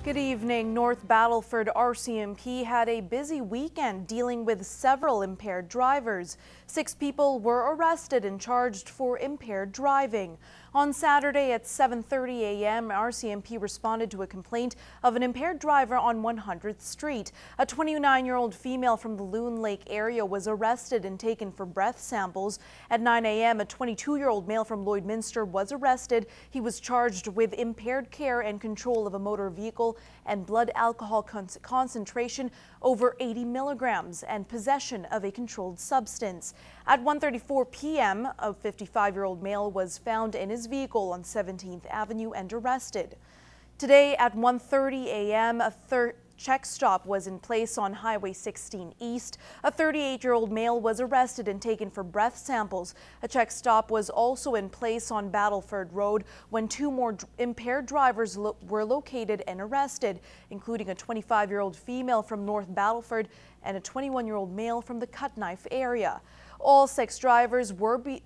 Good evening. North Battleford RCMP had a busy weekend dealing with several impaired drivers. 6 people were arrested and charged for impaired driving. On Saturday at 7:30 a.m., RCMP responded to a complaint of an impaired driver on 100th Street. A 29-year-old female from the Loon Lake area was arrested and taken for breath samples. At 9 a.m., a 22-year-old male from Lloydminster was arrested. He was charged with impaired care and control of a motor vehicle and blood alcohol concentration over 80 milligrams and possession of a controlled substance. At 1:34 p.m., a 55-year-old male was found in his vehicle on 17th Avenue and arrested. Today at 1:30 a.m., a check stop was in place on Highway 16 East. A 38-year-old male was arrested and taken for breath samples. A check stop was also in place on Battleford Road when 2 more impaired drivers were located and arrested, including a 25-year-old female from North Battleford and a 21-year-old male from the Cut Knife area. All 6 drivers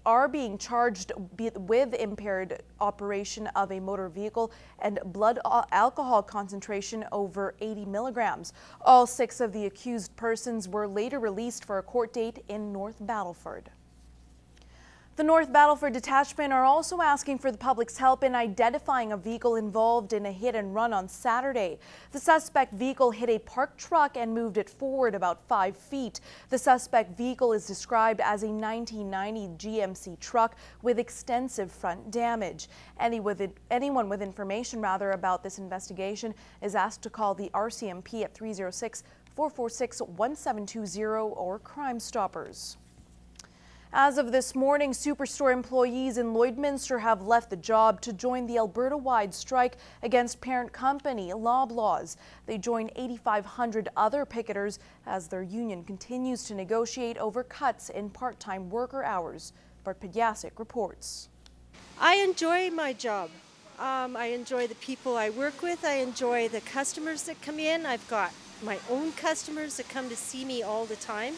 are being charged with impaired operation of a motor vehicle and blood alcohol concentration over 80 milligrams. All 6 of the accused persons were later released for a court date in North Battleford. The North Battleford Detachment are also asking for the public's help in identifying a vehicle involved in a hit and run on Saturday. The suspect vehicle hit a parked truck and moved it forward about 5 feet. The suspect vehicle is described as a 1990 GMC truck with extensive front damage. Anyone with information about this investigation is asked to call the RCMP at 306-446-1720 or Crime Stoppers. As of this morning, Superstore employees in Lloydminster have left the job to join the Alberta-wide strike against parent company Loblaws. They join 8,500 other picketers as their union continues to negotiate over cuts in part-time worker hours. Bart Pediasic reports. I enjoy my job. I enjoy the people I work with. I enjoy the customers that come in. I've got my own customers that come to see me all the time.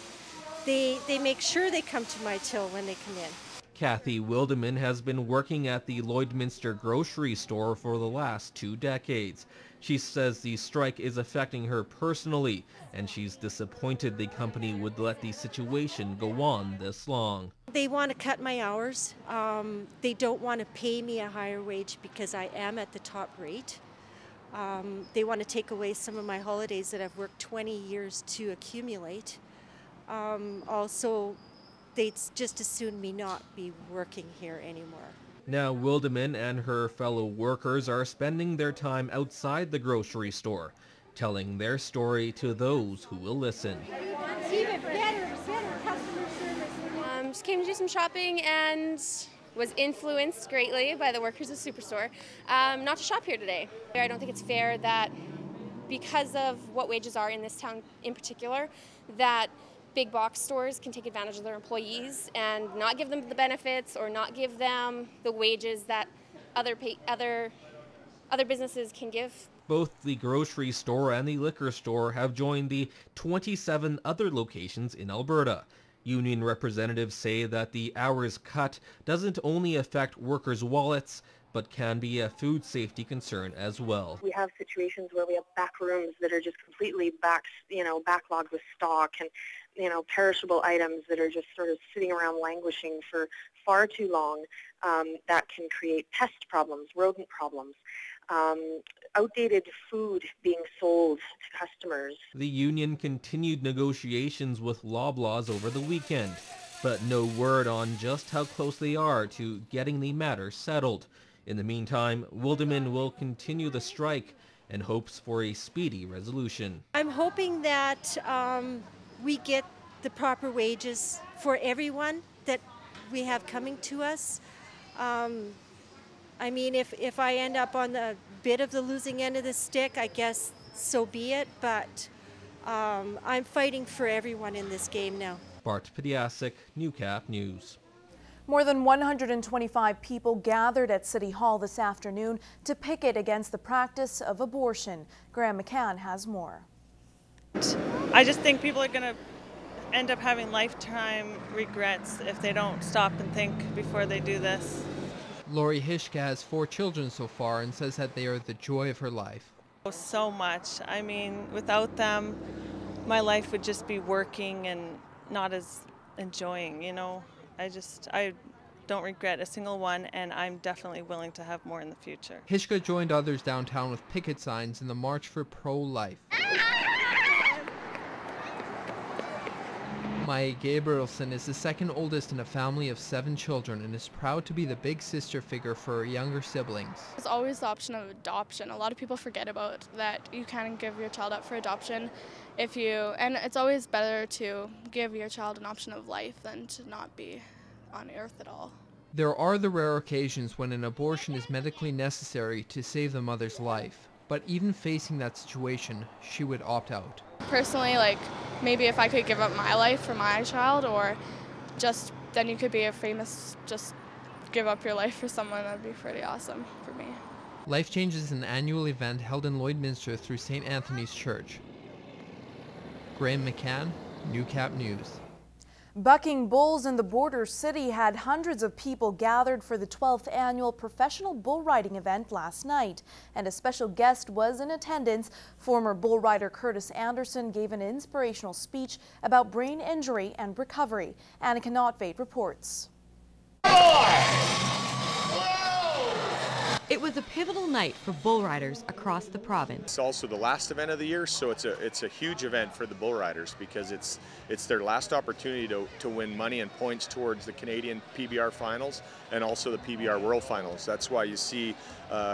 They make sure they come to my till when they come in. Kathy Wildeman has been working at the Lloydminster grocery store for the last 2 decades. She says the strike is affecting her personally, and she's disappointed the company would let the situation go on this long. They want to cut my hours. They don't want to pay me a higher wage because I am at the top rate. They want to take away some of my holidays that I've worked 20 years to accumulate. Also, they'd just as soon me not be working here anymore. Now Wildeman and her fellow workers are spending their time outside the grocery store, telling their story to those who will listen. Even better customer service. Just came to do some shopping and was influenced greatly by the workers of Superstore not to shop here today. I don't think it's fair that because of what wages are in this town in particular, that big box stores can take advantage of their employees and not give them the benefits or not give them the wages that other businesses can give. Both the grocery store and the liquor store have joined the 27 other locations in Alberta. Union representatives say that the hours cut doesn't only affect workers' wallets, but can be a food safety concern as well. We have situations where we have back rooms that are just completely backlogged with stock and, perishable items that are just sort of sitting around languishing for far too long. That can create pest problems, rodent problems, outdated food being sold to customers. The union continued negotiations with Loblaws over the weekend, but no word on just how close they are to getting the matter settled. In the meantime, Wildeman will continue the strike and hopes for a speedy resolution. I'm hoping that we get the proper wages for everyone that we have coming to us. I mean, if I end up on the bit of the losing end of the stick, I guess so be it, but I'm fighting for everyone in this game now. Bart Pediasic, Newcap News. More than 125 people gathered at City Hall this afternoon to picket against the practice of abortion. Graham McCann has more. I just think people are going to end up having lifetime regrets if they don't stop and think before they do this. Lori Hishka has 4 children so far and says that they are the joy of her life. So much. I mean, without them, my life would just be working and not as enjoying, you know. I don't regret a single one, and I'm definitely willing to have more in the future. Hishka joined others downtown with picket signs in the March for Pro-Life. Maya Gabrielson is the second oldest in a family of 7 children and is proud to be the big sister figure for her younger siblings. There's always the option of adoption. A lot of people forget about that. You can give your child up for adoption and it's always better to give your child an option of life than to not be on earth at all. There are the rare occasions when an abortion is medically necessary to save the mother's life, but even facing that situation, she would opt out. Personally, maybe if I could give up my life for my child, or just then you could be just give up your life for someone, that'd be pretty awesome for me. Life Change is an annual event held in Lloydminster through St. Anthony's Church. Graham McCann, Newcap News. Bucking bulls in the border city had hundreds of people gathered for the 12th annual professional bull riding event last night, and a special guest was in attendance. Former bull rider Curtis Anderson gave an inspirational speech about brain injury and recovery. Annika Notveit reports. It was a pivotal night for bull riders across the province. It's also the last event of the year, so it's a huge event for the bull riders because it's their last opportunity to win money and points towards the Canadian PBR finals and also the PBR World Finals. That's why you see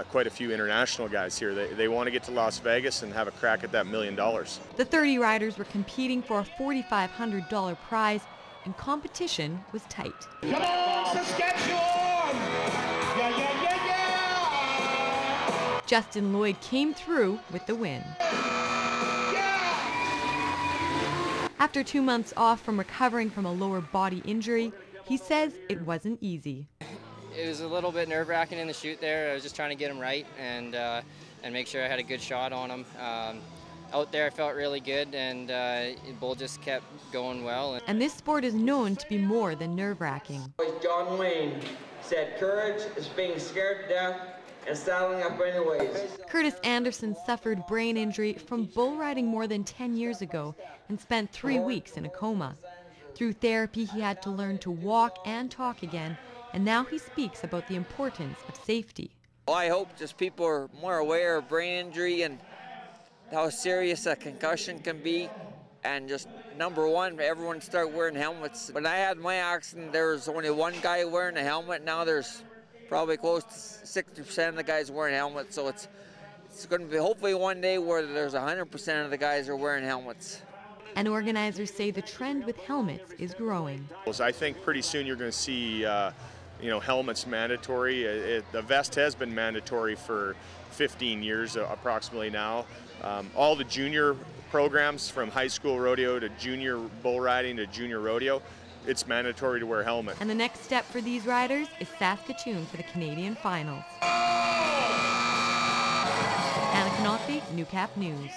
quite a few international guys here. They want to get to Las Vegas and have a crack at that $1 million. The 30 riders were competing for a $4,500 prize, and competition was tight. Come on, Saskatchewan! Yeah, yeah, yeah, yeah! Justin Lloyd came through with the win. After 2 months off from recovering from a lower body injury, he says it wasn't easy. It was a little bit nerve-wracking in the chute there. I was just trying to get him right and make sure I had a good shot on him. Out there I felt really good, and the bull just kept going well. And this sport is known to be more than nerve-wracking. John Wayne said courage is being scared to death and saddling up anyways. Curtis Anderson suffered brain injury from bull riding more than 10 years ago and spent 3 weeks in a coma. Through therapy, he had to learn to walk and talk again, and now he speaks about the importance of safety. Well, I hope just people are more aware of brain injury and how serious a concussion can be, and just number one, everyone start wearing helmets. When I had my accident, there was only one guy wearing a helmet. Now there's probably close to 60% of the guys wearing helmets, so it's going to be hopefully one day where there's 100% of the guys are wearing helmets. And organizers say the trend with helmets is growing. I think pretty soon you're going to see helmets mandatory. The vest has been mandatory for 15 years approximately now. All the junior programs from high school rodeo to junior bull riding to junior rodeo, it's mandatory to wear a helmet. And the next step for these riders is Saskatoon for the Canadian finals. Annika Notveit, Newcap News.